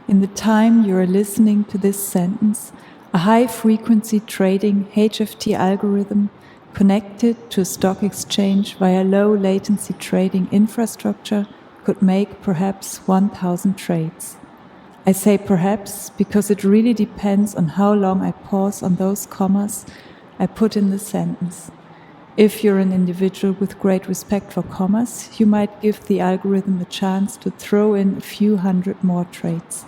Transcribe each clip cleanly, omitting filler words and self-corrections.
In the time you are listening to this sentence, a high-frequency trading HFT algorithm connected to a stock exchange via low-latency trading infrastructure could make perhaps 1,000 trades. I say perhaps because it really depends on how long I pause on those commas I put in the sentence. If you're an individual with great respect for commas, you might give the algorithm a chance to throw in a few hundred more trades.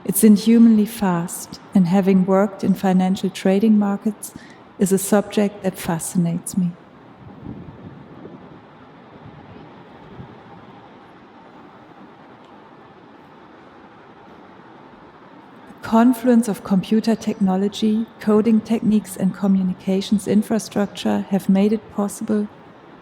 It's inhumanly fast, and having worked in financial trading markets is a subject that fascinates me. The confluence of computer technology, coding techniques, and communications infrastructure have made it possible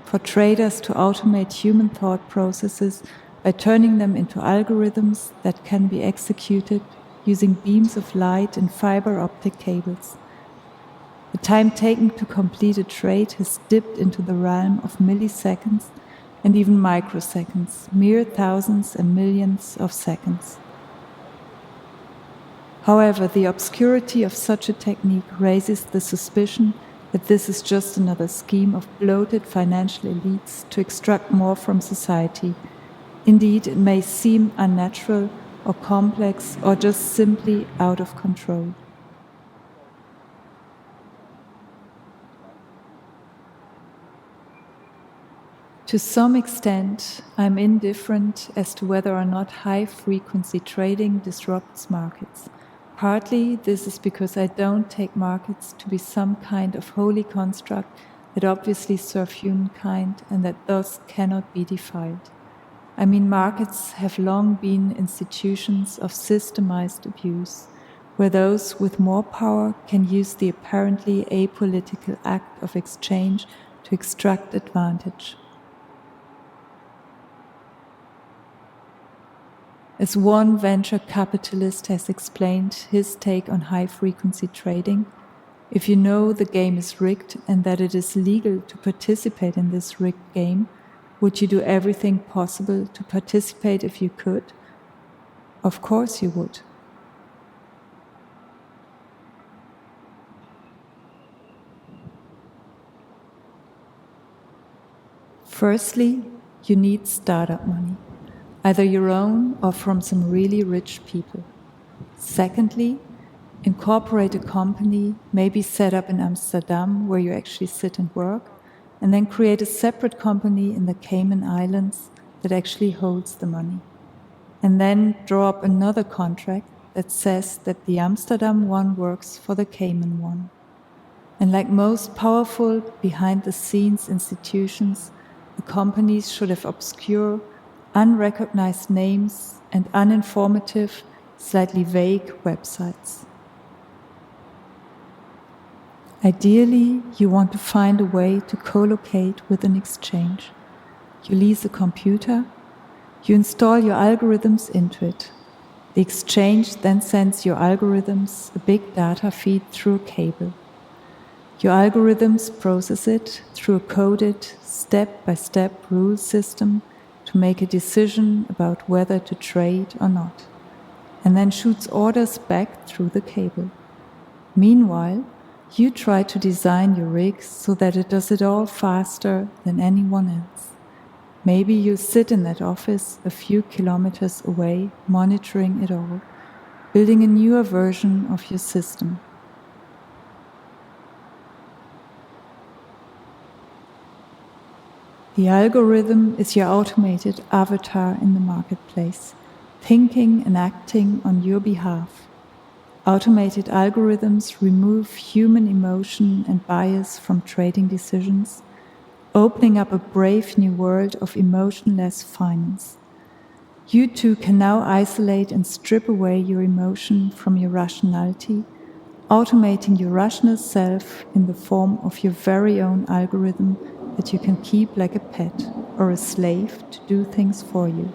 for traders to automate human thought processes by turning them into algorithms that can be executed using beams of light and fiber optic cables. The time taken to complete a trade has dipped into the realm of milliseconds and even microseconds, mere thousands and millions of seconds. However, the obscurity of such a technique raises the suspicion that this is just another scheme of bloated financial elites to extract more from society. Indeed, it may seem unnatural or complex or just simply out of control. To some extent, I'm indifferent as to whether or not high-frequency trading disrupts markets. Partly, this is because I don't take markets to be some kind of holy construct that obviously serve humankind and that thus cannot be defied. I mean, markets have long been institutions of systemized abuse, where those with more power can use the apparently apolitical act of exchange to extract advantage. As one venture capitalist has explained his take on high-frequency trading, if you know the game is rigged and that it is legal to participate in this rigged game, would you do everything possible to participate if you could? Of course you would. Firstly, you need startup money, either your own or from some really rich people. Secondly, incorporate a company, maybe set up in Amsterdam where you actually sit and work, and then create a separate company in the Cayman Islands that actually holds the money. And then draw up another contract that says that the Amsterdam one works for the Cayman one. And like most powerful behind-the-scenes institutions, the companies should have obscure, unrecognized names and uninformative, slightly vague websites. Ideally, you want to find a way to co-locate with an exchange. You lease a computer, you install your algorithms into it. The exchange then sends your algorithms a big data feed through a cable. Your algorithms process it through a coded, step-by-step rule system to make a decision about whether to trade or not, and then shoots orders back through the cable. Meanwhile, you try to design your rig so that it does it all faster than anyone else. Maybe you sit in that office a few kilometers away, monitoring it all, building a newer version of your system. The algorithm is your automated avatar in the marketplace, thinking and acting on your behalf. Automated algorithms remove human emotion and bias from trading decisions, opening up a brave new world of emotionless finance. You too can now isolate and strip away your emotion from your rationality, automating your rational self in the form of your very own algorithm that you can keep like a pet or a slave to do things for you.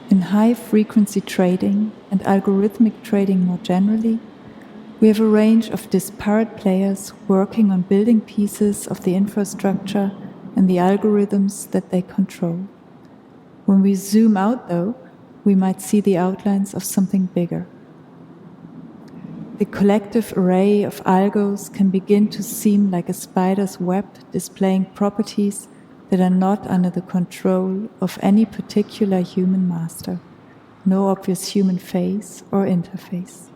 In high-frequency trading and algorithmic trading more generally, we have a range of disparate players working on building pieces of the infrastructure and the algorithms that they control. When we zoom out, though, we might see the outlines of something bigger. The collective array of algos can begin to seem like a spider's web displaying properties that are not under the control of any particular human master, no obvious human face or interface.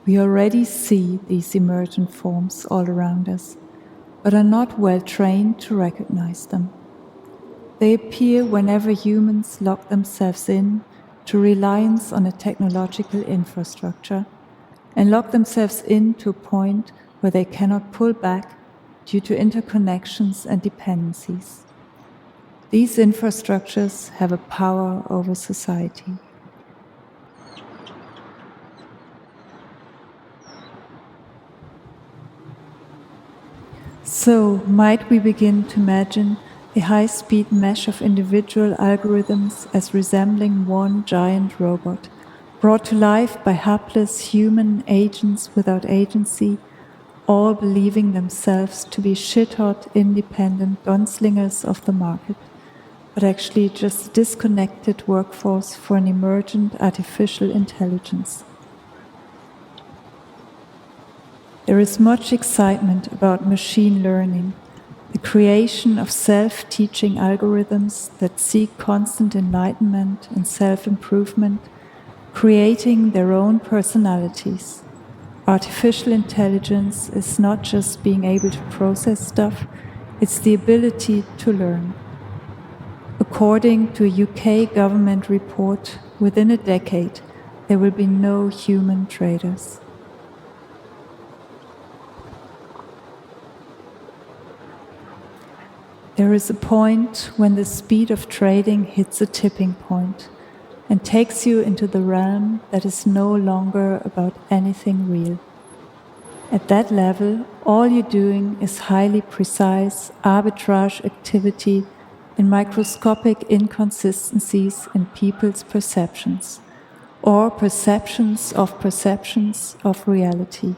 We already see these emergent forms all around us, but are not well trained to recognize them. They appear whenever humans lock themselves in to reliance on a technological infrastructure and lock themselves in to a point where they cannot pull back due to interconnections and dependencies. These infrastructures have a power over society. So, might we begin to imagine a high-speed mesh of individual algorithms as resembling one giant robot, brought to life by hapless human agents without agency, all believing themselves to be shit-hot, independent gunslingers of the market, but actually just a disconnected workforce for an emergent artificial intelligence. There is much excitement about machine learning, the creation of self-teaching algorithms that seek constant enlightenment and self-improvement, creating their own personalities. Artificial intelligence is not just being able to process stuff, it's the ability to learn. According to a UK government report, within a decade, there will be no human traders. There is a point when the speed of trading hits a tipping point and takes you into the realm that is no longer about anything real. At that level, all you're doing is highly precise arbitrage activity in microscopic inconsistencies in people's perceptions, or perceptions of reality.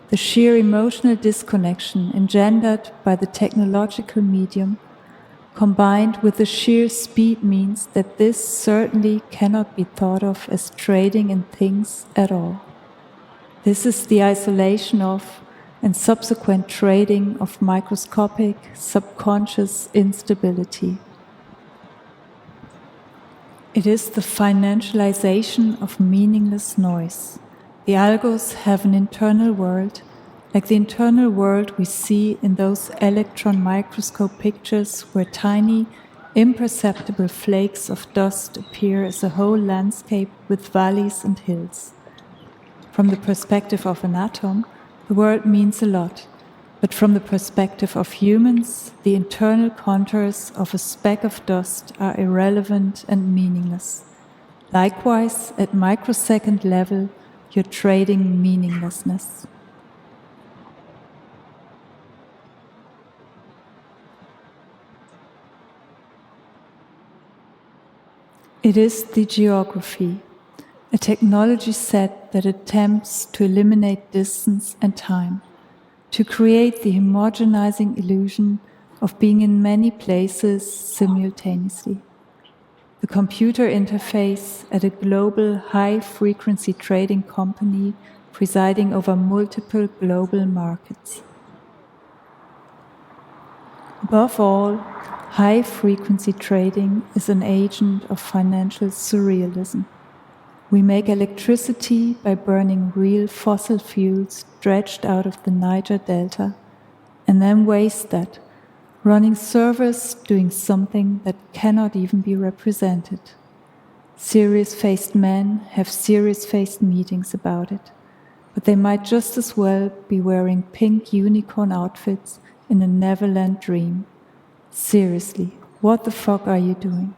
The sheer emotional disconnection engendered by the technological medium, combined with the sheer speed, means that this certainly cannot be thought of as trading in things at all. This is the isolation of and subsequent trading of microscopic, subconscious instability. It is the financialization of meaningless noise. The algos have an internal world, like the internal world we see in those electron microscope pictures where tiny, imperceptible flakes of dust appear as a whole landscape with valleys and hills. From the perspective of an atom, the world means a lot, but from the perspective of humans, the internal contours of a speck of dust are irrelevant and meaningless. Likewise, at microsecond level, you're trading meaninglessness. It is the geography, a technology set that attempts to eliminate distance and time, to create the homogenizing illusion of being in many places simultaneously. The computer interface at a global high-frequency trading company presiding over multiple global markets. Above all, high-frequency trading is an agent of financial surrealism. We make electricity by burning real fossil fuels dredged out of the Niger Delta, and then waste that, running servers doing something that cannot even be represented. Serious-faced men have serious-faced meetings about it, but they might just as well be wearing pink unicorn outfits in a Neverland dream. Seriously, what the fuck are you doing?